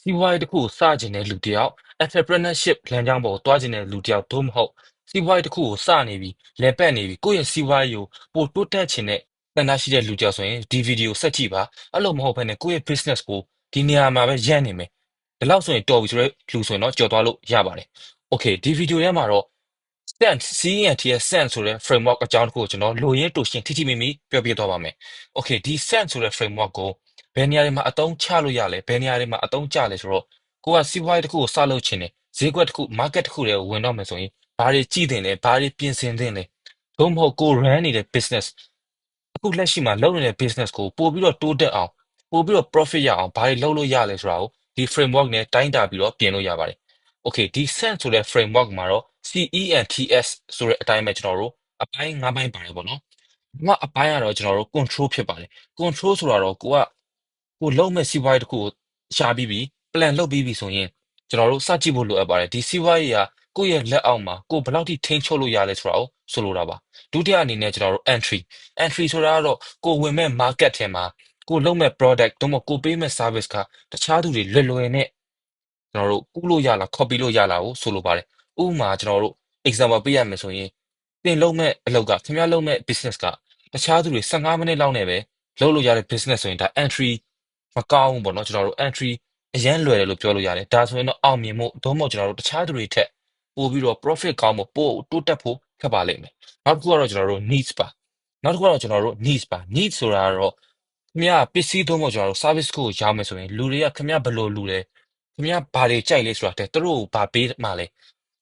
စီးပွားရေးတစ်ခုကိုစကျင်တဲ့လူတစ်ယောက် entrepreneurship လမ်းကြောင်းပေါ်ကိုတွားကျင်တဲ့လူတစ်ယောက်သို့မဟုတ်စီးပွားရေးတစ်ခုကိုစနေပြီလည်ပတ်နေပြီကိုယ့်ရဲ့စီးပွားရေးကိုပိုတိုးတက်ချင်တဲ့ဆန္ဒရှိတဲ့လူတစ်ယောက်ဆိုရင်ဒီဗီဒီယိုဆက်ကြည့်ပါအဲ့လိုမဟုတ်ဘဲနဲ့ကိုယ့်ရဲ့ business ကိုဒီနေရာမှာပဲရပ်နေမယ်ဒီလောက်ဆိုရင်တော်ပြီဆိုတော့လူဆိုရင်တော့ကြော်သွားလို့ရပါတယ် Okay ဒီဗီဒီယိုထဲမှာတော့ sense CENT ရဲ့ sense ဆိုတဲ့ framework အကြောင်းတစ်ခုကိုကျွန်တော်လိုရင်းတူရှင်ထိထိမိမိပြောပြသွားပါမယ် Okay ဒီ sense ဆိုတဲ့ framework ကိုဘယ်နေရာတွေမှာအသုံးချလို့ရလဲဘယ်နေရာတွေမှာအသုံးကျလဲဆိုတော့ကိုကစီးပွားရေးတစ်ခုကိုစလုပ်ချင်တယ်ဈေးကွက်တစ်ခု market တစ်ခုတွေကိုဝင်တော့မယ်ဆိုရင်ဘာတွေကြည့်တင်လဲဘာတွေပြင်ဆင်တင်လဲသို့မဟုတ်ကို run နေတဲ့ business အခုလက်ရှိမှာလုပ်နေတဲ့ business ကိုပို့ပြီးတော့တိုးတက်အောင်ပို့ပြီးတော့ profit ရအောင်ဘာတွေလုပ်လို့ရလဲဆိုတာကိုဒီ framework နဲ့တိုင်းတာပြီးတော့ပြင်လို့ရပါတယ် Okay ဒီ sense ဆိုတဲ့ framework မှာတော့ CENTS ဆိုတဲ့အတိုင်းပဲကျွန်တော်တို့အပိုင်း၅ပိုင်းပါတယ်ပေါ့နော်။အပိုင်းကတော့ကျွန်တော်တို့ control ဖြစ်ပါတယ်။ control ဆိုတာတော့ကိုလုံးမဲ့စီးပွားရေးတစ်ခုကိုရှာပြီးပြီ plan လုပ်ပြီးပြီဆိုရင်ကျွန်တော်တို့စကြည့်ဖို့လိုအပ်ပါတယ်။ဒီစီးပွားရေးကကိုယ့်ရဲ့လက်အောက်မှာကိုဘယ်လောက်ထိထိန်းချုပ်လို့ရလဲဆိုတာကိုဆိုလိုတာပါ။ဒုတိယအနေနဲ့ကျွန်တော်တို့ entry ဆိုတာကတော့ကိုဝင်မဲ့ market ထဲမှာကိုလုံးမဲ့ product သို့မဟုတ်ကိုပေးမဲ့ service ကတခြားသူတွေလွယ်နဲ့ကျွန်တော်တို့ကူးလို့ရလား copy လို့ရလားကိုဆိုလိုပါတယ်။ဥပမာကျွန်တော်တို့ example ပေးရမယ်ဆိုရင်တင်လုံးမဲ့အလုပ်ကခင်ဗျားလုံးမဲ့ business ကတခြားသူတွေ15မိနစ်လောက်နဲ့ပဲလုပ်လို့ရတဲ့ business ဆိုရင်ဒါ entry မကောင်းဘူးပေါ့နော်ကျွန်တော်တို့ entry အရန်လွယ်တယ်လို့ပြောလို့ရတယ်ဒါဆိုရင်တော့အောင်မြင်မှုသို့မဟုတ်ကျွန်တော်တို့တခြားသူတွေထက်ပို့ပြီးတော့ profit ကောင်းဖို့ပို့တိုးတက်ဖို့ခက်ပါလိမ့်မယ်နောက်တစ်ခုကတော့ကျွန်တော်တို့ needs ပါနောက်တစ်ခုကတော့ကျွန်တော်တို့ needs ပါ needs ဆိုတာကတော့ခင်ဗျားပစ္စည်းသို့မဟုတ်ကျွန်တော်တို့ service ကိုရောင်းမယ်ဆိုရင်လူတွေကခင်ဗျားဘယ်လိုလူလဲခင်ဗျားဘာတွေကြိုက်လဲဆိုတာတဲ့သူတို့ကိုဘာပေးမှလ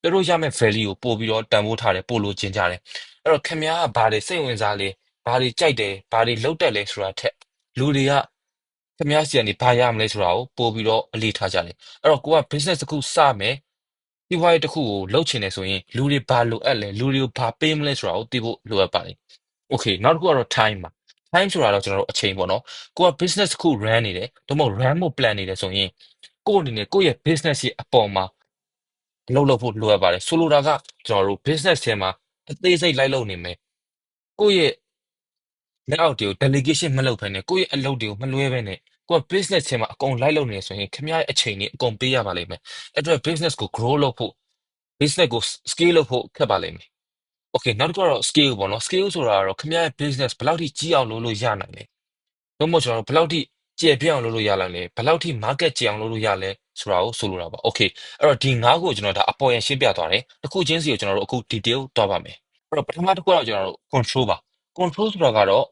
ဲသူတို့ရမယ့် value ကိုပို့ပြီးတော့တန်ဖိုးထားတယ်ပို့လို့ကျင်ကြတယ်အဲ့တော့ခင်ဗျားကဘာတွေစိတ်ဝင်စားလဲဘာတွေကြိုက်တယ်ဘာတွေလုပ်တတ်လဲဆိုတာထက်လူတွေကခင်ဗျားစီကနေဘာရမလဲဆိုတာကိုပို့ပြီးတော့အလေးထားကြတယ်အဲ့တော့ကိုက business တစ်ခုစမယ်ဒီဘဝတစ်ခုကိုလုပ်ချင်တယ်ဆိုရင်လူတွေဘာလိုအပ်လဲလူတွေကိုဘာပေးမလဲဆိုတာကိုသိဖို့လိုအပ်ပါတယ် Okay နောက်တစ်ခုကတော့ time ပါ time ဆိုတာတော့ကျွန်တော်တို့အချိန်ပေါ့နော်ကိုက business တစ်ခု run နေတယ်ဒါမှမဟုတ် run ဖို့ plan နေတယ်ဆိုရင်ကိုယ့်အနေနဲ့ကိုယ့်ရဲ့ business ရဲ့အပေါ်မှာအလုပ်လုပ်ဖို့လိုအပ်ပါတယ်ဆိုလိုတာကကျွန်တော်တို့ business ထဲမှာအသေးစိတ်လိုက်လုပ်နေမယ်ကိုယ့်ရဲ့လက်အောက်တွေကို delegation မလုပ်ဘဲနဲ့ကိုယ့်ရဲ့အလုပ်တွေကိုမလွှဲဘဲနဲ့ကိုယ်က business ထဲမှာအကုန်လိုက်လုပ်နေဆိုရင်ခင်ဗျားရဲ့အချိန်တွေအကုန်ပေးရပါလိမ့်မယ်အဲ့အတွက် business ကို grow လုပ်ဖို့ business ကို scale လုပ်ဖို့ခက်ပါလိမ့်မယ် Okay နောက်တစ်ခုကတော့ scale ပေါ့နော် scale ဆိုတာကတော့ခင်ဗျားရဲ့ business ဘယ်လောက်ထိကြီးအောင်လုပ်လို့ရနိုင်လဲသို့မဟုတ်ကျွန်တော်တို့ဘယ်လောက်ထိကျယ်ပြန့်အောင်လုပ်လို့ရနိုင်လဲဘယ်လောက်ထိ market ကျယ်အောင်လုပ်လို့ရလဲဆိုတာကိုဆိုလိုတာပါ Okay အဲ့တော့ဒီငါးခုကိုကျွန်တော်ဒါအပေါ်ရန်ရှင်းပြသွားတယ်တစ်ခုချင်းစီကိုကျွန်တော်တို့အခု detail သွားပါမယ်အဲ့တော့ပထမတစ်ခုကတော့ကျွန်တော်တို့ control ပါ control ဆိုတာကတော့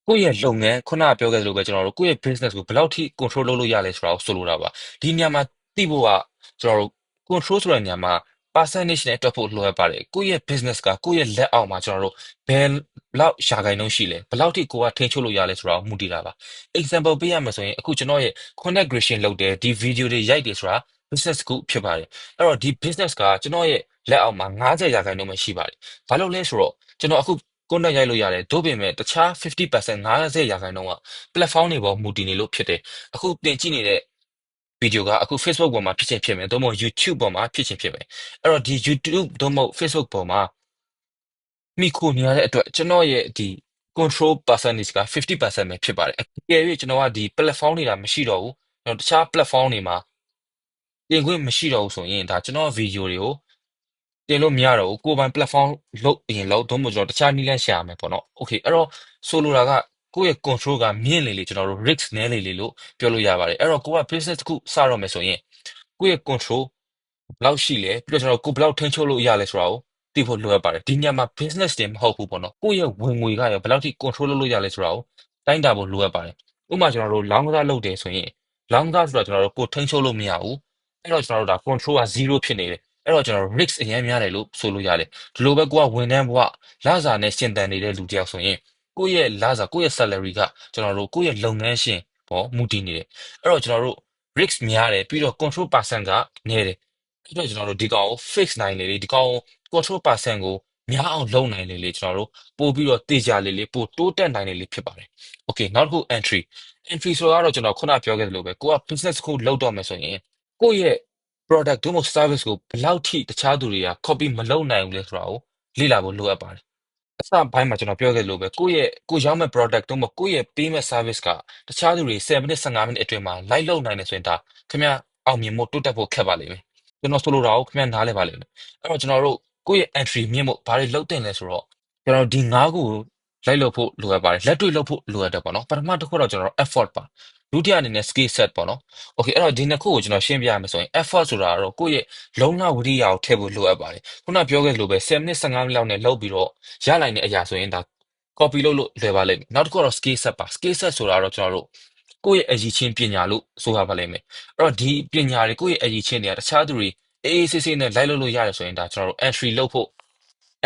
ကိုယ့်ရဲ့လုပ်ငန်းခုနကပြောခဲ့သလိုပဲကျွန်တော်တို့ကိုယ့်ရဲ့ business ကိုဘယ်လောက်ထိ control လုပ်လို့ရလဲဆိုတာကိုဆိုလိုတာပါဒီနေရာမှာသိဖို့ကကျွန်တော်တို့ control ဆိုတဲ့နေရာမှာ percentage နဲ့တွက်ဖို့လိုအပ်ပါတယ်ကိုယ့်ရဲ့ business ကကိုယ့်ရဲ့လက်အောက်မှာကျွန်တော်တို့ဘယ်လောက်ရာခိုင်နှုန်းရှိလဲဘယ်လောက်ထိကိုယ်ကထိန်းချုပ်လို့ရလဲဆိုတာကိုမူတည်တာပါ example ပေးရမယ်ဆိုရင်အခုကျွန်တော်ရဲ့ content creation လုပ်တယ်ဒီ video တွေရိုက်တယ်ဆိုတာ business တစ်ခုဖြစ်ပါတယ်အဲ့တော့ဒီ business ကကျွန်တော်ရဲ့လက်အောက်မှာ90ရာခိုင်နှုန်းပဲရှိပါတယ်ဘာလို့လဲဆိုတော့ကျွန်တော်အခု content ရိုက်လို့ရတယ်သို့ပေမဲ့တခြား50% 50ရာခိုင်နှုန်းက platform တွေပေါ်မူတည်နေလို့ဖြစ်တယ်အခုတင်ကြည့်နေတဲ့ ဗီဒီယိုကအခု Facebook ပေါ်မှာဖြစ်ချင်ဖြစ်မယ်သို့မဟုတ် YouTube ပေါ်မှာဖြစ်ချင်ဖြစ်မယ်အဲ့တော့ဒီ YouTube သို့မဟုတ် Facebook ပေါ်မှာမိခိုနေရတဲ့အတွက်ကျွန်တော်ရဲ့ဒီ control percentage က50%ပဲဖြစ်ပါတယ်အကယ်၍ကျွန်တော်ကဒီ platform တွေကမရှိတော့ဘူးကျွန်တော်တခြား platform တွေမှာတင်ခွင့်မရှိတော့ဘူးဆိုရင်ဒါကျွန်တော်ဗီဒီယိုတွေကိုတင်လို့မရတော့ဘူးကိုယ်ပိုင် platform လုပ်ရင်လုပ်သို့မဟုတ်ကျွန်တော်တခြားနည်းလမ်းရှာရမယ်ပေါ့နော် Okay အဲ့တော့ဆိုလိုတာကကိုယ့်ရဲ့ control ကမြင့်လေလေကျွန်တော်တို့ risk နည်းလေလေလို့ပြောလို့ရပါတယ်အဲ့တော့ကိုက business တစ်ခုစတော့မယ်ဆိုရင်ကိုယ့်ရဲ့ control ဘယ်လောက်ရှိလဲပြီးတော့ကျွန်တော်ကိုဘယ်လောက်ထိန်းချုပ်လို့ရလဲဆိုတာကိုသိဖို့လိုအပ်ပါတယ်ဒီညမှာ business တင်မဟုတ်ဘူးပေါ့နော်ကိုယ့်ရဲ့ဝင်ငွေကရောဘယ်လောက်ထိ control လုပ်လို့ရလဲဆိုတာကိုတိုင်းတာဖို့လိုအပ်ပါတယ်ဥပမာကျွန်တော်တို့လောင်းကစားလုပ်တယ်ဆိုရင်လောင်းကစားဆိုတာကျွန်တော်တို့ကိုထိန်းချုပ်လို့မရဘူးအဲ့တော့ကျွန်တော်တို့ဒါ control က0ဖြစ်နေတယ်အဲ့တော့ကျွန်တော်တို့ risk အရင်များတယ်လို့ဆိုလို့ရတယ်ဒီလိုပဲကိုကဝန်ထမ်းဘဝလစာနဲ့ရှင်သန်နေတဲ့လူတစ်ယောက်ဆိုရင်ကိုယ့်ရဲ့လစာကိုယ့်ရဲ့ salary ကကျွန်တော်တို့ကိုယ့်ရဲ့လုပ်ငန်းရှင်ပေါ်မူတည်နေတယ်အဲ့တော့ကျွန်တော်တို့ risk များတယ်ပြီးတော့ control percent ကနည်းတယ်အဲ့တော့ကျွန်တော်တို့ဒီကောင်ကို fix နိုင်လေလေဒီကောင်ကို control percent ကိုများအောင်လုပ်နိုင်လေလေကျွန်တော်တို့ပို့ပြီးတော့တေချာလေလေပို့တိုးတက်နိုင်လေလေဖြစ်ပါတယ် Okay နောက်တစ်ခု entry ဆိုတော့ကျွန်တော်ခုနပြောခဲ့သလိုပဲကိုက business ကိုလုပ်တော့မယ်ဆိုရင်ကိုယ့်ရဲ့ product တို့မဟုတ် service ကိုဘယ်လောက်ထိတခြားသူတွေက copy မလုပ်နိုင်ဘူးလဲဆိုတာကိုလေ့လာဖို့လိုအပ်ပါတယ် အစပိုင်းမှာကျွန်တော်ပြောခဲ့လို့ပဲကိုယ့်ရောင်းမဲ့ product တော့မဟုတ်ကိုယ့်ရဲ့ပေးမဲ့ service ကတခြားသူတွေ10မိနစ်15မိနစ်အတွင်းမှာလိုက်လုပ်နိုင်တယ်ဆိုရင်ဒါခင်ဗျာအောင်မြင်ဖို့တိုးတက်ဖို့ခက်ပါလိမ့်မယ်ကျွန်တော်ဆိုလိုတာကိုခင်ဗျာနားလည်ပါလိမ့်မယ်အဲ့တော့ကျွန်တော်တို့ကိုယ့်ရဲ့ entry မြင့်ဖို့ဘာတွေလုပ်တင်လဲဆိုတော့ကျွန်တော်ဒီ၅ခုကိုလိုက်လုပ်ဖို့လိုအပ်ပါတယ်လက်တွေ့လုပ်ဖို့လိုအပ်တယ်ပေါ့နော်ပထမတစ်ခုတော့ကျွန်တော်တို့ effort ပါဒုတိယအနေနဲ့ skill set ပေါ့နော် okay အဲ့တော့ဒီနှစ်ခုကိုကျွန်တော်ရှင်းပြရမယ်ဆိုရင် effort ဆိုတာကတော့ကိုယ့်ရဲ့လုံလဝိရိယကိုထည့်ဖို့လိုအပ်ပါတယ်ခုနပြောခဲ့သလိုပဲ10မိနစ်15မိနစ်လောက်နဲ့လုပ်ပြီးတော့ရနိုင်တဲ့အရာဆိုရင်ဒါ copy လုပ်လို့လွယ်ပါလိမ့်မယ်နောက်တစ်ခုကတော့ skill set ပါ skill set ဆိုတာတော့ကျွန်တော်တို့ကိုယ့်ရဲ့အရည်ချင်းပညာလို့ဆိုရပါလိမ့်မယ်အဲ့တော့ဒီပညာတွေကိုယ့်ရဲ့အရည်ချင်းတွေကတခြားသူတွေအေးအေးဆေးဆေးနဲ့လိုက်လုပ်လို့ရတယ်ဆိုရင်ဒါကျွန်တော်တို့ entry လုပ်ဖို့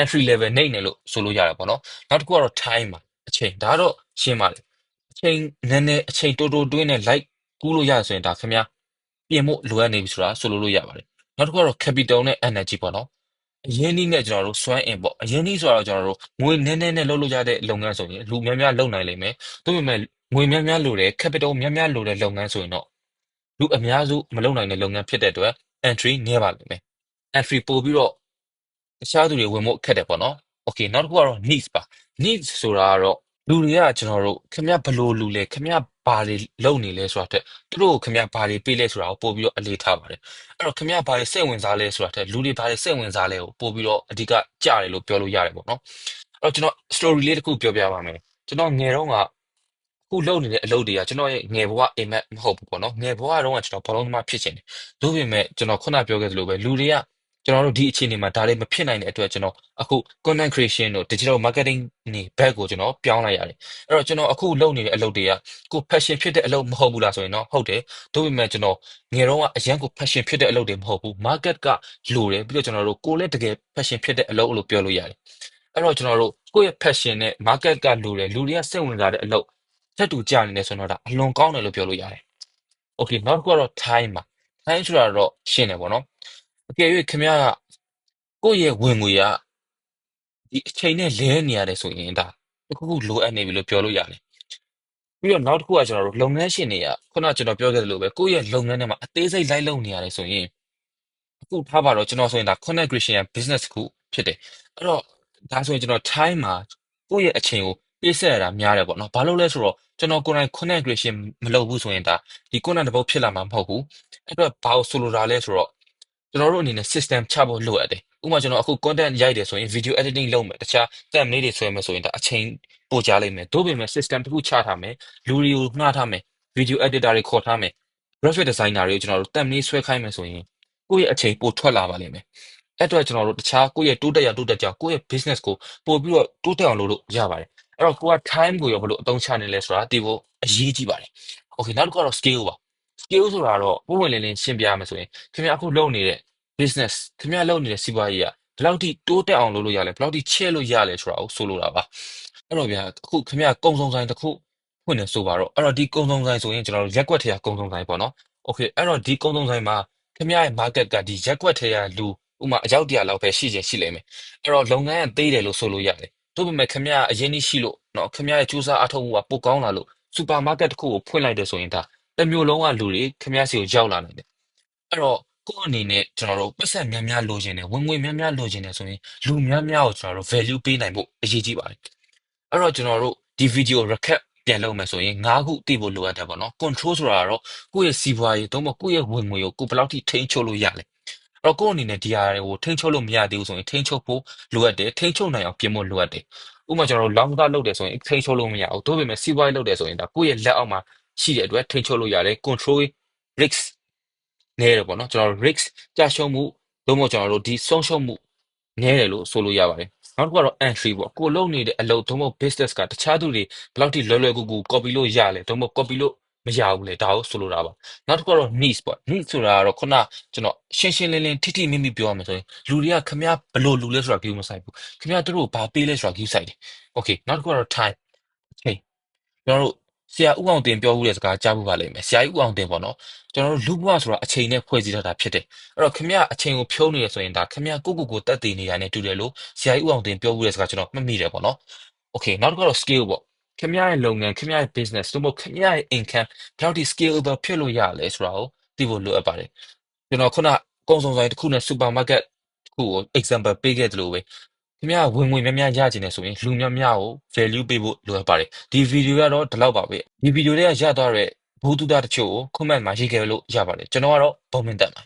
entry level နှိမ့်တယ်လို့ဆိုလို့ရတယ်ပေါ့နော်နောက်တစ်ခုကတော့ time ပါအချိန်ဒါကတော့ရှင်းပါတယ်အချိန်နည်းနည်းအချိန်တိုတိုတွင်းနဲ့ like ကူးလို့ရတယ်ဆိုရင်ဒါခင်ဗျာပြင်ဖို့လိုအပ်နေပြီဆိုတာဆိုလို့ရပါတယ်နောက်တစ်ခုကတော့ capital နဲ့ energy ပေါ့နော်အရင်းနှီးနဲ့ကျွန်တော်တို့စွမ်းအင်ပေါ့အရင်းနှီးဆိုတော့ကျွန်တော်တို့ငွေနည်းနည်းနဲ့လုပ်လို့ရတဲ့လုပ်ငန်းဆိုရင်လူများများလုပ်နိုင်လိမ့်မယ်ဒါပေမဲ့ငွေများများလိုတယ် capital များများလိုတဲ့လုပ်ငန်းဆိုရင်တော့လူအများစုမလုပ်နိုင်တဲ့လုပ်ငန်းဖြစ်တဲ့အတွက် entry နည်းပါလိမ့်မယ် entry ပို့ပြီးတော့တခြားသူတွေဝင်ဖို့ခက်တယ်ပေါ့နော် okay နောက်တစ်ခုကတော့ needs ပါ needs ဆိုတာကတော့လူတွေကကျွန်တော်တို့ခင်ဗျဘယ်လိုလူလဲခင်ဗျဘာတွေလုပ်နေလဲဆိုတာတက်သူတို့ကိုခင်ဗျဘာတွေပေးလဲဆိုတာကိုပို့ပြီးတော့အလေးထားပါတယ်အဲ့တော့ခင်ဗျဘာတွေစိတ်ဝင်စားလဲဆိုတာတက်လူတွေဘာတွေစိတ်ဝင်စားလဲကိုပို့ပြီးတော့အဓိကကြားတယ်လို့ပြောလို့ရတယ်ပေါ့နော်အဲ့တော့ကျွန်တော် story လေးတစ်ခုပြောပြပါမယ်ကျွန်တော်ငယ်တုန်းကအခုလုပ်နေတဲ့အလုပ်တွေကကျွန်တော်ရဲ့ငယ်ဘဝအိမ်မက်မဟုတ်ဘူးပေါ့နော်ငယ်ဘဝတုန်းကကျွန်တော်ဘောလုံးသမားဖြစ်ချင်တယ်ဒါပေမဲ့ကျွန်တော်ခုနပြောခဲ့သလိုပဲလူတွေကကျွန်တော်တို့ဒီအခြေအနေမှာဒါတွေမဖြစ်နိုင်တဲ့အတွက်ကျွန်တော်အခု content creation တို့ digital marketing နေဘက်ကိုကျွန်တော်ပြောင်းလိုက်ရတယ်အဲ့တော့ကျွန်တော်အခုလုပ်နေတဲ့အလုပ်တွေကကို passion ဖြစ်တဲ့အလုပ်မဟုတ်ဘူးလားဆိုရင်တော့ဟုတ်တယ်ဒါပေမဲ့ကျွန်တော်ငယ်တုန်းကအရန်ကို passion ဖြစ်တဲ့အလုပ်တွေမဟုတ်ဘူး market ကလိုတယ်ပြီးတော့ကျွန်တော်တို့ကိုယ်လည်းတကယ် passion ဖြစ်တဲ့အလုပ်လို့ပြောလို့ရတယ်အဲ့တော့ကျွန်တော်တို့ကိုယ့်ရဲ့ passion နဲ့ market ကလိုတယ်လူတွေကစိတ်ဝင်စားတဲ့အလုပ်ထပ်တူကြနေတယ်ဆိုတော့ဒါအလွန်ကောင်းတယ်လို့ပြောလို့ရတယ်။ Okay နောက်တစ်ခုကတော့ time ပါ time ဆိုတာတော့ရှင်းတယ်ပေါ့နော်။အကယ်၍ခင်ဗျားကကိုယ့်ရဲ့ဝင်ငွေကဒီအချိန်နဲ့လဲနေရတယ်ဆိုရင်ဒါတစ်ခုခုလိုအပ်နေပြီလို့ပြောလို့ရတယ်။ပြီးတော့နောက်တစ်ခုကကျွန်တော်တို့လုပ်ငန်းရှင်တွေကခုနကကျွန်တော်ပြောခဲ့သလိုပဲကိုယ့်ရဲ့လုပ်ငန်းထဲမှာအသေးစိတ်လိုက်လုပ်နေရတယ်ဆိုရင်အခုထားပါတော့ကျွန်တော်ဆိုရင်ဒါ content creation ရဲ့ business တစ်ခုဖြစ်တယ်။အဲ့တော့ဒါဆိုရင်ကျွန်တော် time မှာကိုယ့်ရဲ့အချိန်ကိုပေးဆက်ရတာများတယ်ပေါ့နော်။ဘာလို့လဲဆိုတော့ကျွန်တော်ကိုယ်တိုင် content creation မလုပ်ဘူးဆိုရင်ဒါဒီ content တစ်ပုဒ်ဖြစ်လာမှာမဟုတ်ဘူး။အဲ့တော့ဘာလို့ဆိုလိုတာလဲဆိုတော့ကျွန်တော်တို့အနေနဲ့ system ချဖို့လိုအပ်တယ်။ဥပမာကျွန်တော်အခု content ရိုက်တယ်ဆိုရင် video editing လုပ်မယ်တခြား thumbnail တွေဆွဲမယ်ဆိုရင်ဒါအချိန်ပိုကြာလိမ့်မယ်။ဒါပေမဲ့ system တစ်ခုချထားမယ်လူတွေကိုငှားထားမယ် video editor တွေခေါ်ထားမယ် graphic designer တွေကိုကျွန်တော်တို့ thumbnail ဆွဲခိုင်းမယ်ဆိုရင်ကိုယ့်ရဲ့အချိန်ပိုထွက်လာပါလိမ့်မယ်။အဲ့အတွက်ကျွန်တော်တို့တခြားကိုယ့်ရဲ့တိုးတက်ရတိုးတက်ကြောင်ကိုယ့်ရဲ့ business ကိုပို့ပြီးတော့တိုးတက်အောင်လုပ်လို့ရပါတယ်။အဲ့တော့ကိုက time ကိုရောဘယ်လိုအသုံးချနေလဲဆိုတာသိဖို့အရေးကြီးပါတယ်။ Okay နောက်တစ်ခုကတော့ skill ပါ skill ဆိုတာတော့ပုံဝင်လင်းလင်းရှင်းပြရမယ်ဆိုရင်ခင်ဗျာအခုလုပ်နေတဲ့ business ခင်ဗျာလုပ်နေတဲ့စီးပွားရေးကဘယ်လောက်ထိတိုးတက်အောင်လုပ်လို့ရလဲဘယ်လောက်ထိချဲ့လို့ရလဲဆိုတာကိုဆိုလိုတာပါအဲ့တော့ဗျာအခုခင်ဗျာကုံစုံဆိုင်တစ်ခုဖွင့်နေဆိုပါတော့အဲ့တော့ဒီကုံစုံဆိုင်ဆိုရင်ကျွန်တော်တို့ရက်ကွက်ထဲကကုံစုံဆိုင်ပေါ့နော် okay အဲ့တော့ဒီကုံစုံဆိုင်မှာခင်ဗျာရဲ့ market ကဒီရက်ကွက်ထဲကလူဥမာအယောက်100လောက်ပဲရှိချင်ရှိလိမ့်မယ်အဲ့တော့လုပ်ငန်းကသေးတယ်လို့ဆိုလို့ရတယ်ဒါပေမဲ့ခင်ဗျာအရင်ကြီးရှိလို့နော်ခင်ဗျာရဲ့စူးစမ်းအထောက်အမှုကပိုကောင်းလာလို့စူပါမားကတ်တစ်ခုကိုဖွင့်လိုက်တယ်ဆိုရင်ဒါတစ်မျိုးလုံးကလူတွေခင်ဗျားစီကိုရောက်လာနိုင်တယ်အဲ့တော့ကိုယ့်အနေနဲ့ကျွန်တော်တို့ပတ်စံများများလိုချင်တယ်ဝင်ငွေများများလိုချင်တယ်ဆိုရင်လူများများကိုကျွန်တော်တို့ value ပေးနိုင်ဖို့အရေးကြီးပါတယ်အဲ့တော့ကျွန်တော်တို့ဒီ video recap ပြန်လုပ်မယ်ဆိုရင်၅ခုသိဖို့လိုအပ်တယ်ပေါ့နော် control ဆိုတာကတော့ကိုယ့်ရဲ့စီးပွားရေးသို့မဟုတ်ကိုယ့်ရဲ့ဝင်ငွေကိုကိုယ်ဘယ်လောက်ထိထိန်းချုပ်လို့ရလဲအဲ့တော့ကိုယ့်အနေနဲ့ဒီဟာတွေကိုထိန်းချုပ်လို့မရသေးဘူးဆိုရင်ထိန်းချုပ်ဖို့လိုအပ်တယ်ထိန်းချုပ်နိုင်အောင်ပြင်ဖို့လိုအပ်တယ်ဥပမာကျွန်တော်တို့ long term လုပ်တယ်ဆိုရင်ထိန်းချုပ်လို့မရဘူးဒါပေမဲ့စီးပွားရေးလုပ်တယ်ဆိုရင်ဒါကိုယ့်ရဲ့လက်အောက်မှာရှိတဲ့အတွက်ထိန်းချုပ်လို့ရတယ် control risk နည်းတယ်ပေါ့နော်ကျွန်တော်တို့ risk ကျရှုံးမှုသို့မဟုတ်ကျွန်တော်တို့ဒီဆုံးရှုံးမှုနည်းတယ်လို့ဆိုလို့ရပါတယ်နောက်တစ်ခုကတော့ entry ပေါ့ကိုလုပ်နေတဲ့အလုပ်သို့မဟုတ် business ကတခြားသူတွေဘယ်လောက်ထိလွယ်လွယ်ကူကူ copy လို့ရလဲသို့မဟုတ် copy လို့မရဘူးလေဒါကိုဆိုလိုတာပါနောက်တစ်ခုကတော့ niche ပေါ့ niche ဆိုတာကတော့ခုနကျွန်တော်ရှင်းရှင်းလင်းလင်းထိထိမိမိပြောရမယ်ဆိုရင်လူတွေကခမည်းဘယ်လိုလူလဲဆိုတာ view မဆိုင်ဘူးခမည်းတို့ဘာပေးလဲဆိုတာ view ဆိုင်တယ် okay နောက်တစ်ခုကတော့ time ချိန်ကျွန်တော်တို့ဆရာဦးအောင်တင်ပြောဦးတဲ့စကားကြားဖို့ပါလိမ့်မယ်ဆရာကြီးဦးအောင်တင်ပေါ့နော်ကျွန်တော်တို့လူဘဝဆိုတာအချိန်နဲ့ဖွဲ့စည်းထားတာဖြစ်တယ်အဲ့တော့ခမရအချိန်ကိုဖြုံးနေရဆိုရင်ဒါခမရကိုတက်တည်နေရတဲ့တူတယ်လို့ဆရာကြီးဦးအောင်တင်ပြောဦးတဲ့စကားကျွန်တော်မှတ်မိတယ်ပေါ့နော် okay နောက်တစ်ခုကတော့ skill ပေါ့ခင်ဗျားရဲ့လုပ်ငန်းခင်ဗျားရဲ့ business သို့မဟုတ်ခင်ဗျားရဲ့ income ဘယ်လောက်ထိ scalable ဖြစ်လို့ရလဲဆိုတာကိုသိဖို့လိုအပ်ပါတယ်ကျွန်တော်ခုနကုံစုံဆိုင်တစ်ခုနဲ့ supermarket တစ်ခုကို example ပေးခဲ့သလိုပဲ ခင်ဗျားဝင်ငွေများများရချင်တယ်ဆိုရင်လူများများကို value ပေးဖို့လိုအပ်ပါတယ်ဒီဗီဒီယိုကတော့ဒီလောက်ပါပဲဒီဗီဒီယိုတွေကရသွားတဲ့ဘုသူတတချို့ကို comment မှာရေးခဲ့လို့ရပါတယ်ကျွန်တော်ကတော့ဘုံမင်းတက်ပါ